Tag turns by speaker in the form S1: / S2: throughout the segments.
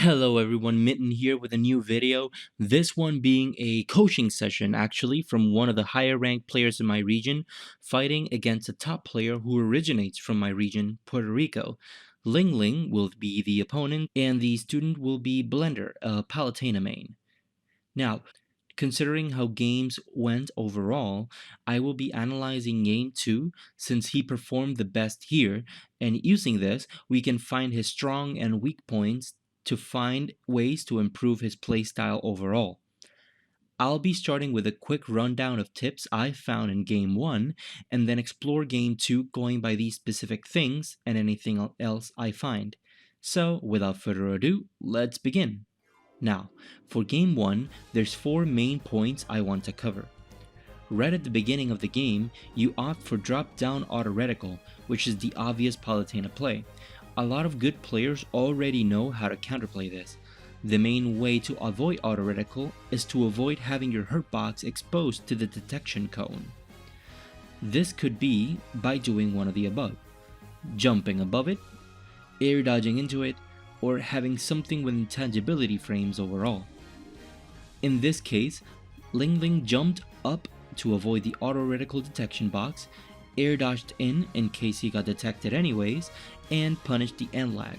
S1: Hello everyone, Mitten here with a new video, this one being a coaching session actually from one of the higher ranked players in my region, fighting against a top player who originates from my region, Puerto Rico. LingLing will be the opponent and the student will be Blender, a Palutena main. Now, considering how games went overall, I will be analyzing game 2 since he performed the best here, and using this, we can find his strong and weak points to find ways to improve his playstyle overall. I'll be starting with a quick rundown of tips I found in game 1 and then explore game 2 going by these specific things and anything else I find. So, without further ado, let's begin. Now, for game 1, there's 4 main points I want to cover. Right at the beginning of the game, you opt for drop-down auto reticle, which is the obvious Palutena play. A lot of good players already know how to counterplay this. The main way to avoid auto reticle is to avoid having your hurt box exposed to the detection cone. This could be by doing one of the above: jumping above it, air dodging into it, or having something with intangibility frames overall. In this case, LingLing jumped up to avoid the auto reticle detection box, air dodged in case he got detected anyways, and punished the end lag.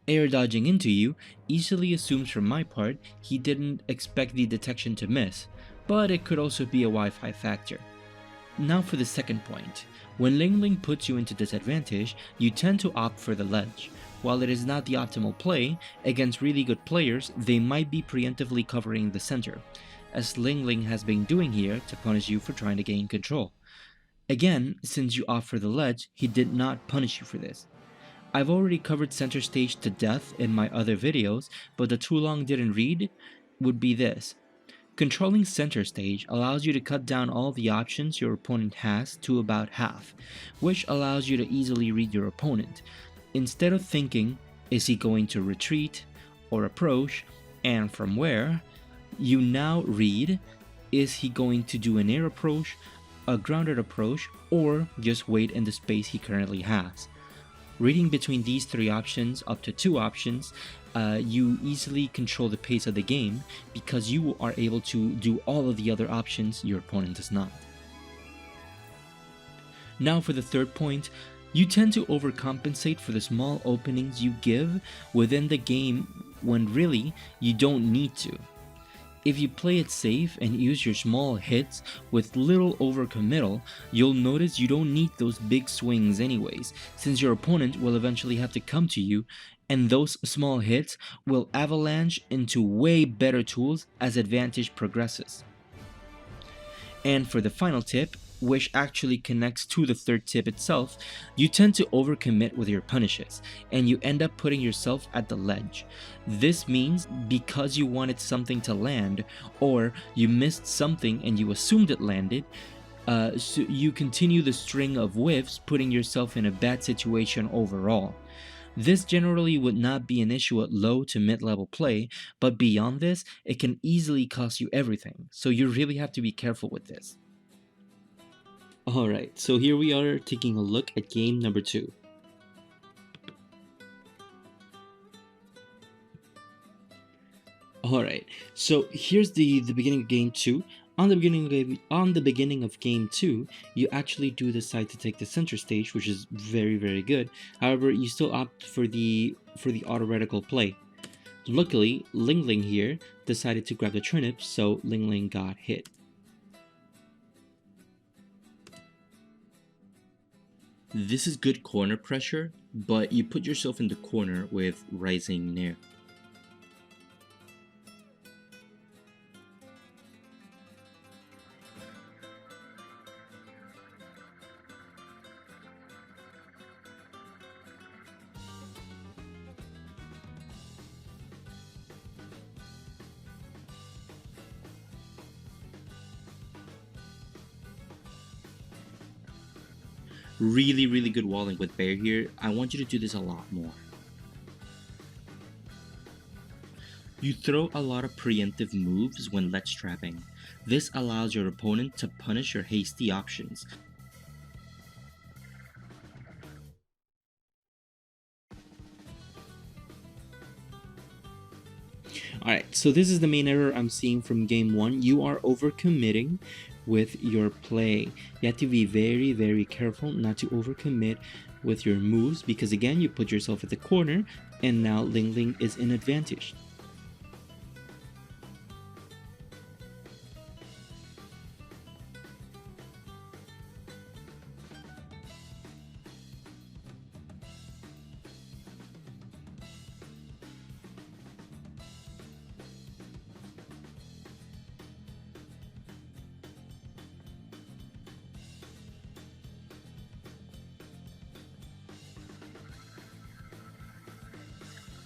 S1: Air dodging into you easily assumes from my part he didn't expect the detection to miss, but it could also be a Wi-Fi factor. Now for the second point. When LingLing puts you into disadvantage, you tend to opt for the ledge. While it is not the optimal play, against really good players, they might be preemptively covering the center, as LingLing has been doing here to punish you for trying to gain control. Again, since you opt for the ledge, he did not punish you for this. I've already covered center stage to death in my other videos, but the too long didn't read would be this. Controlling center stage allows you to cut down all the options your opponent has to about half, which allows you to easily read your opponent. Instead of thinking, is he going to retreat or approach, and from where, you now read, is he going to do an air approach, a grounded approach, or just wait in the space he currently has. Reading between these 3 options, up to 2 options, you easily control the pace of the game because you are able to do all of the other options your opponent does not. Now for the third point, you tend to overcompensate for the small openings you give within the game when really you don't need to. If you play it safe and use your small hits with little overcommittal, you'll notice you don't need those big swings anyways, since your opponent will eventually have to come to you, and those small hits will avalanche into way better tools as advantage progresses. And for the final tip, which actually connects to the third tip itself, you tend to overcommit with your punishes, and you end up putting yourself at the ledge. This means because you wanted something to land, or you missed something and you assumed it landed, so you continue the string of whiffs, putting yourself in a bad situation overall. This generally would not be an issue at low to mid-level play, but beyond this, it can easily cost you everything, so you really have to be careful with this. Alright, so here we are taking a look at game number 2. Alright, so here's the beginning of game 2. On the beginning of game 2, you actually do decide to take the center stage, which is very good. However, you still opt for the auto reticle play. Luckily, LingLing here decided to grab the turnip, so LingLing got hit. This is good corner pressure, but you put yourself in the corner with rising nair. Really good walling with Bear here. I want you to do this a lot more. You throw a lot of preemptive moves when ledge trapping. This allows your opponent to punish your hasty options. Alright, so this is the main error I'm seeing from game 1. You are overcommitting with your play. You have to be very careful not to overcommit with your moves, because again, you put yourself at the corner and now LingLing is in advantage.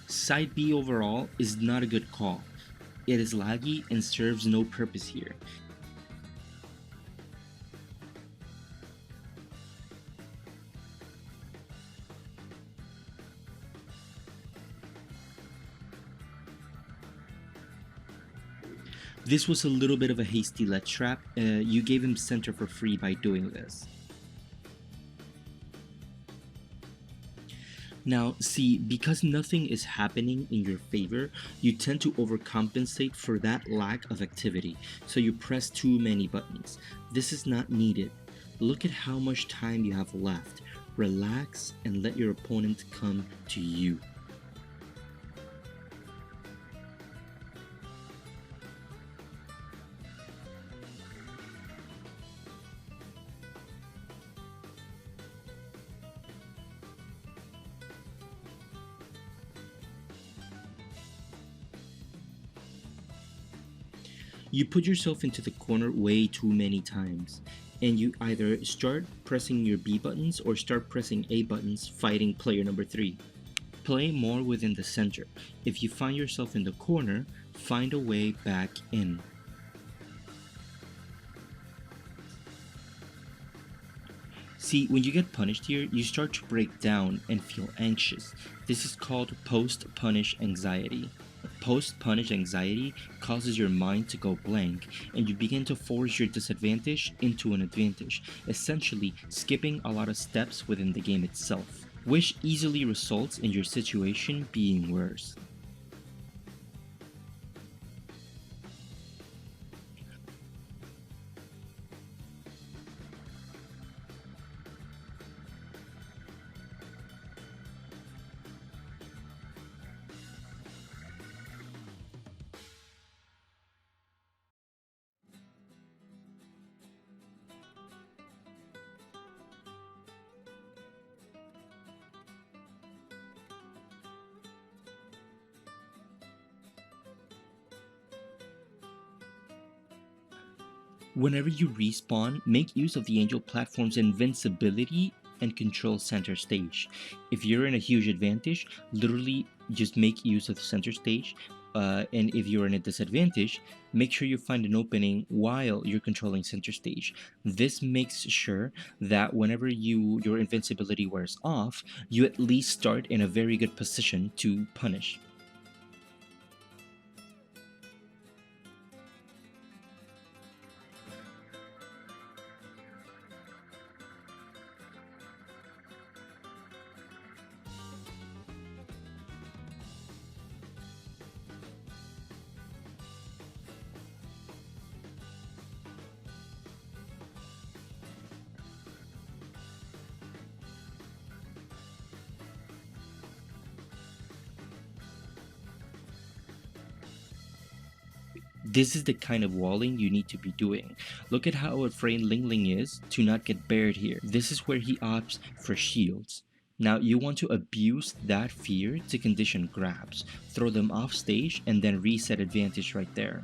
S1: Side B overall is not a good call. It is laggy and serves no purpose here. This was a little bit of a hasty let trap. You gave him center for free by doing this. Now, see, because nothing is happening in your favor, you tend to overcompensate for that lack of activity, so you press too many buttons. This is not needed. Look at how much time you have left. Relax and let your opponent come to you. You put yourself into the corner way too many times, and you either start pressing your B buttons or start pressing A buttons fighting player number 3. Play more within the center. If you find yourself in the corner, find a way back in. See, when you get punished here, you start to break down and feel anxious. This is called post-punish anxiety. Post-punish anxiety causes your mind to go blank, and you begin to force your disadvantage into an advantage, essentially skipping a lot of steps within the game itself, which easily results in your situation being worse. Whenever you respawn, make use of the Angel platform's invincibility and control center stage. If you're in a huge advantage, literally just make use of center stage. And if you're in a disadvantage, make sure you find an opening while you're controlling center stage. This makes sure that whenever your invincibility wears off, you at least start in a very good position to punish. This is the kind of walling you need to be doing. Look at how afraid LingLing is to not get buried here. This is where he opts for shields. Now you want to abuse that fear to condition grabs, throw them off stage, and then reset advantage right there.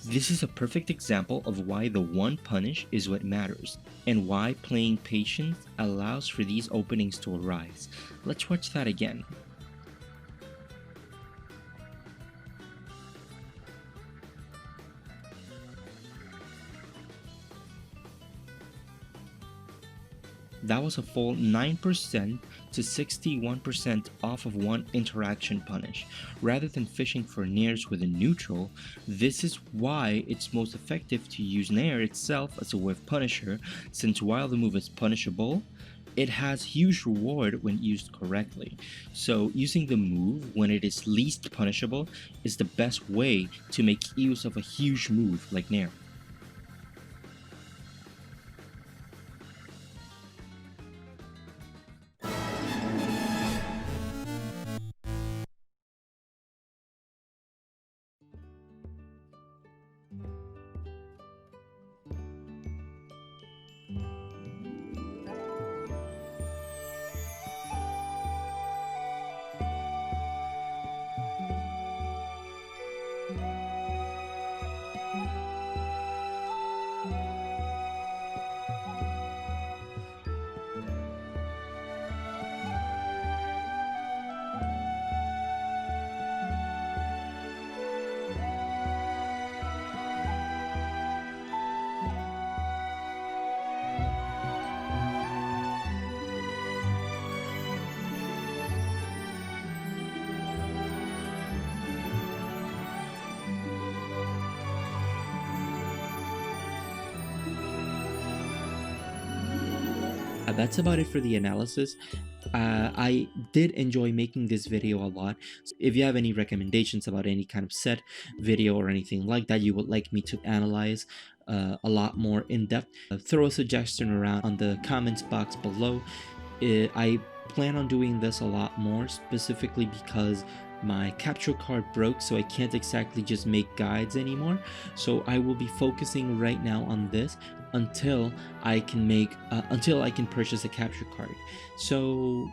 S1: This is a perfect example of why the one punish is what matters, and why playing patience allows for these openings to arise. Let's watch that again. That was a full 9% to 61% off of one interaction punish. Rather than fishing for nairs with a neutral, this is why it's most effective to use nair itself as a whiff punisher, since while the move is punishable, it has huge reward when used correctly. So using the move when it is least punishable is the best way to make use of a huge move like nair. That's about it for the analysis. I did enjoy making this video a lot. So if you have any recommendations about any kind of set, video, or anything like that you would like me to analyze a lot more in depth, throw a suggestion around on the comments box below. I plan on doing this a lot more, specifically because my capture card broke, so I can't exactly just make guides anymore. So I will be focusing right now on this until I can purchase a capture card. So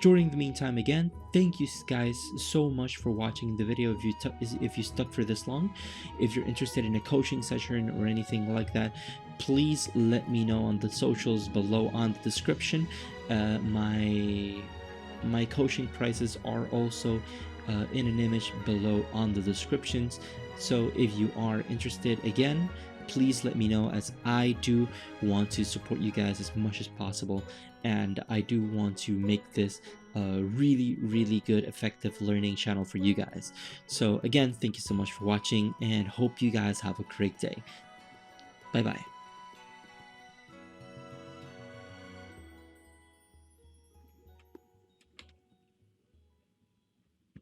S1: during the meantime, again, thank you guys so much for watching the video. If you stuck for this long, if you're interested in a coaching session or anything like that, please let me know on the socials below on the description. My coaching prices are also in an image below on the descriptions. So if you are interested, again, please let me know, as I do want to support you guys as much as possible, and I do want to make this a really good, effective learning channel for you guys. So again, thank you so much for watching, and hope you guys have a great day. Bye bye.